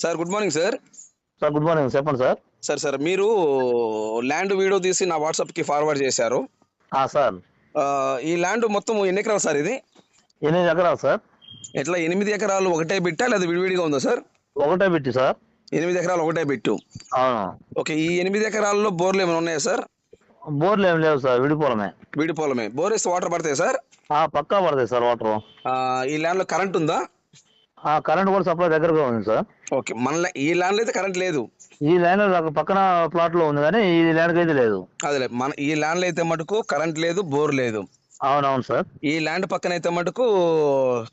Sir good morning sir. Sir good morning చెప్పండి sir. Sir మీరు land video తీసి నా వాట్సాప్కి ఫార్వర్డ్ చేశారు. సార్ ఈ ల్యాండ్ మొత్తం ఎన్ని ఎకరాలు సార్ ఇది? 8 ఎకరాలు సార్. ఎట్లా 8 ఎకరాలు ఒకటే బిట్టా లేదా విడివిడిగా ఉందా సార్? ఒకటే పెట్టి సార్. 8 ఎకరాలు ఒకటే బిట్టు. అవును. ఓకే, ఈ 8 ఎకరాల్లో బోర్లు ఏమైనా ఉన్నాయా సార్? బోర్లు ఏం లేవు సార్, విడిపోలమే. విడిపోలమే. బోర్ వేస్తే వాటర్ పడతాయి సార్? పక్కా పడతాయి సార్ వాటర్. ఈ ల్యాండ్లో కరెంట్ ఉందా? కరెంట్ కూడా సప్లై దగ్గరగా ఉంది సార్. ఓకే, ఈ ల్యాండ్లో అయితే కరెంట్ లేదు. ఈ ల్యాండ్ పక్కన ప్లాట్ లో ఉంది కానీ ఈ ల్యాండ్కి అయితే లేదు. అదే ఈ ల్యాండ్లో అయితే మటుకు కరెంట్ లేదు, బోర్ లేదు. అవునవును సార్. ఈ ల్యాండ్ పక్కన అయితే మటుకు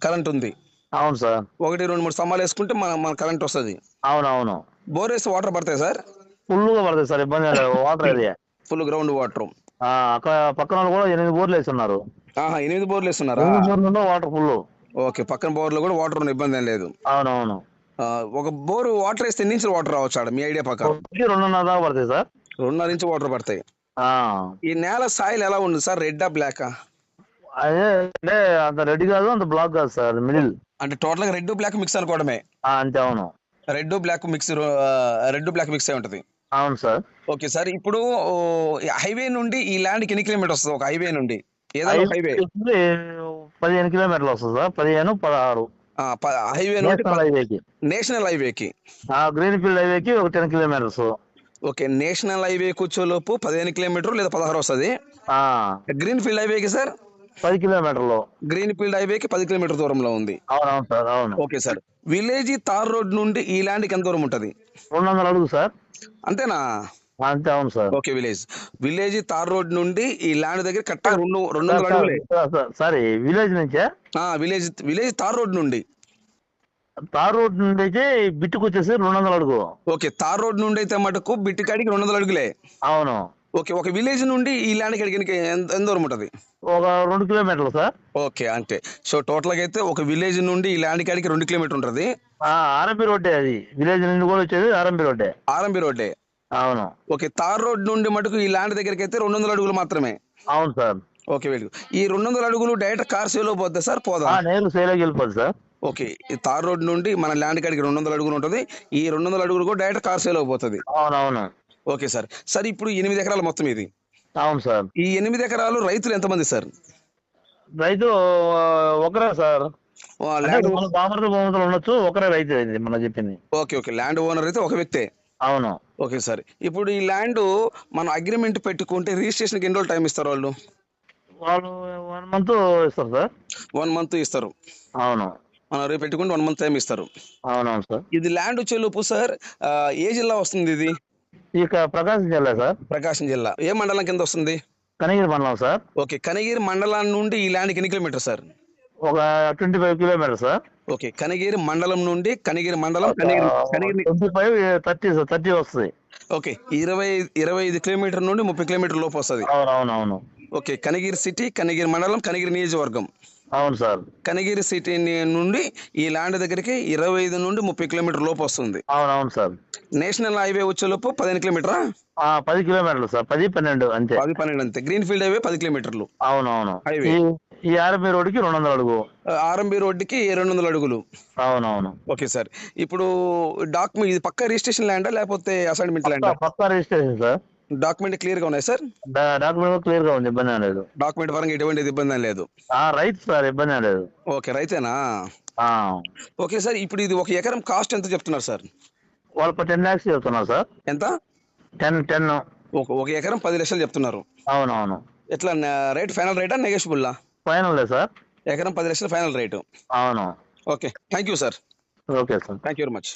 కరెంట్ ఉంది. అవును సార్. 1, 2, 3 స్తంభాలు వేసుకుంటే మన కరెంట్ వస్తుంది. అవునవును. బోర్ వేస్తే వాటర్ పడతాయి సార్? ఫుల్గా పడతాయి సార్, ఇబ్బంది లేదు. Water area full ground water. అక్కడ పక్కన వాళ్ళు కూడా 8 బోర్లు వేస్తున్నారు. 8 బోర్లు వేస్తున్నారా? 8 బోర్లు వాటర్ ఫుల్. ఓకే, పక్కన బోర్లో కూడా వాటర్ ఉన్న ఇబ్బంది ఏం లేదు. అవునవును. ఒక బోరు వాటర్ వేస్తే ఎన్ని ఇంచులు వాటర్ రావచ్చు ఆడ మీ ఐడియా ప్రకారం? 2.5 దాకా పడతాయి సార్. 2.5 ఇంచు వాటర్ పడతాయి. ఆ ఈ నేల సాయిల్ ఎలా ఉంది సార్? Red black? అదే అంటే అంత రెడ్ కాదు, అంత బ్లాక్ కాదు సార్, మిడిల్. అంటే టోటల్ గా రెడ్ బ్లాక్ మిక్స్ అనుకోవడమే. అంతే. అవును. రెడ్ బ్లాక్ మిక్స్ అయి ఉంటది. అవును సార్. ఓకే సార్, ఇప్పుడు హైవే నుండి ఈ ల్యాండ్ కి ఎన్ని కిలోమీటర్ వస్తుంది? ఒక హైవే నుండి ఏదైనా హైవే 15 కిలోమీటర్లు వస్తుంది సార్. 15, 16. హైవే నుండి హైవేకి, నేషనల్ హైవేకి, గ్రీన్ ఫీల్డ్ హైవేకి ఒక 10 కిలోమీటర్స్. ఓకే, నేషనల్ హైవే కూర్చోలోపు 15 కిలోమీటర్లు లేదా 16 వస్తుంది. గ్రీన్ ఫీల్డ్ హైవేకి సార్ 10 కిలోమీటర్లు. గ్రీన్ ఫీల్డ్ హైవేకి 10 కిలోమీటర్ దూరంలో ఉంది. అవునవును సార్. అవును. Okay sir, village tar road నుండి ఈ ల్యాండ్కి ఎంత దూరం ఉంటుంది? 200 అడుగు సార్. అంతేనా? అంతే. అవును sir. Okay, village tar road నుండి ఈ ల్యాండ్ దగ్గర కరెక్ట్గా 200 అడుగులే. సారీ, విలేజ్ నుంచే. విలేజ్ తార్ రోడ్ నుండి. తార్ రోడ్ నుండి అయితే బిట్టుకు వచ్చేసి 200 అడుగు. ఓకే, తార్ రోడ్ నుండి అయితే మటుకు బిట్టికాడికి 200 అడుగులే. అవును. ఓకే, ఒక విలేజ్ నుండి ఈ ల్యాండ్ కాడికి ఎంత దూరం ఉంటుంది? ఒక 2 కిలోమీటర్లు సార్. ఓకే, అంటే సో టోటల్ గా అయితే ఒక విలేజ్ నుండి ఈ ల్యాండ్ కాడికి 2 కిలోమీటర్ ఉంటుంది. ఆర్ఎంపీ రోడ్డే అది. విలేజ్ నుండి కూడా వచ్చేది ఆర్ఎంపీ రోడ్డే. అవును. ఓకే, తార్ రోడ్ నుండి మటుకు ఈ ల్యాండ్ దగ్గరికి అయితే 200 అడుగులు మాత్రమే. అవును సార్. ఓకే, ఈ 200 అడుగులు డైరెక్ట్ కార్ సేల్ పోద్దా సార్? పోదా? నేను సేలోకి వెళ్ళిపోదు సార్. ఓకే, ఈ తార్ రోడ్ నుండి మన ల్యాండ్ కాడికి 200 అడుగులు ఉంటుంది. ఈ 200 అడుగులు కూడా డైరెక్ట్ కార్ సేల్ అయిపోతుంది. అవునవును. ఓకే సార్ ఇప్పుడు 8 ఎకరాలు మొత్తం ఇది. అవును సార్. ఈ 8 ఎకరాలు రైతులు ఎంతమంది సార్? రైతు ఒకరే సార్. బామర్లు ఉండొచ్చు, ఒకరే రైతు ఇది మనం చెప్పింది. ఓకే, ల్యాండ్ ఓనర్ అయితే ఒక వ్యక్తే. అవును. ఓకే సార్, ఇప్పుడు ఈ ల్యాండ్ మనం అగ్రిమెంట్ పెట్టుకుంటే రిజిస్ట్రేషన్కి ఎన్ని రోజులు టైం ఇస్తారు వాళ్ళు? 1 మంత్ ఇస్తారు సార్. 1 మంత్ ఇస్తారు. అవును. మనం రేపు పెట్టుకుంటే 1 మంత్ టైం ఇస్తారు. అవునవును సార్. ఇది ల్యాండ్ వచ్చేలోపు సార్ ఏ జిల్లా వస్తుంది ఇది? ఇక ప్రకాశం జిల్లా సార్. ప్రకాశం జిల్లా ఏ మండలం కింద వస్తుంది? కనిగిరి మండలం సార్. ఓకే, కనిగిరి మండలం నుండి ఈ ల్యాండ్కి ఎన్ని కిలోమీటర్ సార్? ఒక 25 కిలోమీటర్ సార్. ఓకే, కనిగిరి మండలం నుండి కనిగిరి మండలం 25, 30 వస్తుంది. ఓకే, 25 కిలోమీటర్ నుండి 30 కిలోమీటర్ లోపు వస్తుంది. అవునవునవును. ఓకే, కనిగిరి సిటీ, కనిగిరి మండలం, కనిగిరి నియోజకవర్గం. అవును సార్. కనిగిరి సిటీ నుండి ఈ ల్యాండ్ దగ్గరికి 25 నుండి 30 కిలోమీటర్ లోపు వస్తుంది. అవునవును సార్. నేషనల్ హైవే వచ్చేలోపు 15 కిలోమీటరా? 10 కిలోమీటర్లు సార్. 10, 12 అంతే. 10, 12 అంతే. గ్రీన్ ఫీల్డ్ హైవే 10 కిలోమీటర్లు. అవునవును. హైవే ఈ ఆర్ఎంపీ రోడ్డుకి 200 అడుగు. ఆర్ఎంబి రోడ్డుకి 200 అడుగులు. అవునవును. ఓకే సార్, ఇప్పుడు డాక్యుమెంట్ ఇది పక్కా రిజిస్ట్రేషన్ ల్యాండా లేకపోతే అసైన్మెంట్ ల్యాండా? పక్కా రిజిస్ట్రేషన్ సార్. డాక్యుమెంట్ క్లియర్ గా ఉన్నాయి సార్? డాక్యుమెంట్ క్లియర్ గా ఉంది, ఇబ్బంది లేదు. డాక్యుమెంట్ పరంగా ఎటువంటి ఇబ్బంది లేదు. రైతు సార్, ఇబ్బంది లేదు. ఓకే, రైతేనా? ఓకే సార్, ఇప్పుడు ఇది 1 ఎకరం కాస్ట్ ఎంత చెప్తున్నారు సార్? వాళ్ళు 10 lakhs చెప్తున్నారు సార్. ఎంత? 10. ఒక ఎకరం 10 లక్షలు చెప్తున్నారు. అవునవును. ఎట్లా రేట్? ఫైనల్ రేటా నెగోషియబుల్లా? Final sir. ఎకరం 10 లక్షలు ఫైనల్ రేటు. అవును. Okay, thank you sir. Okay sir. Thank you very much.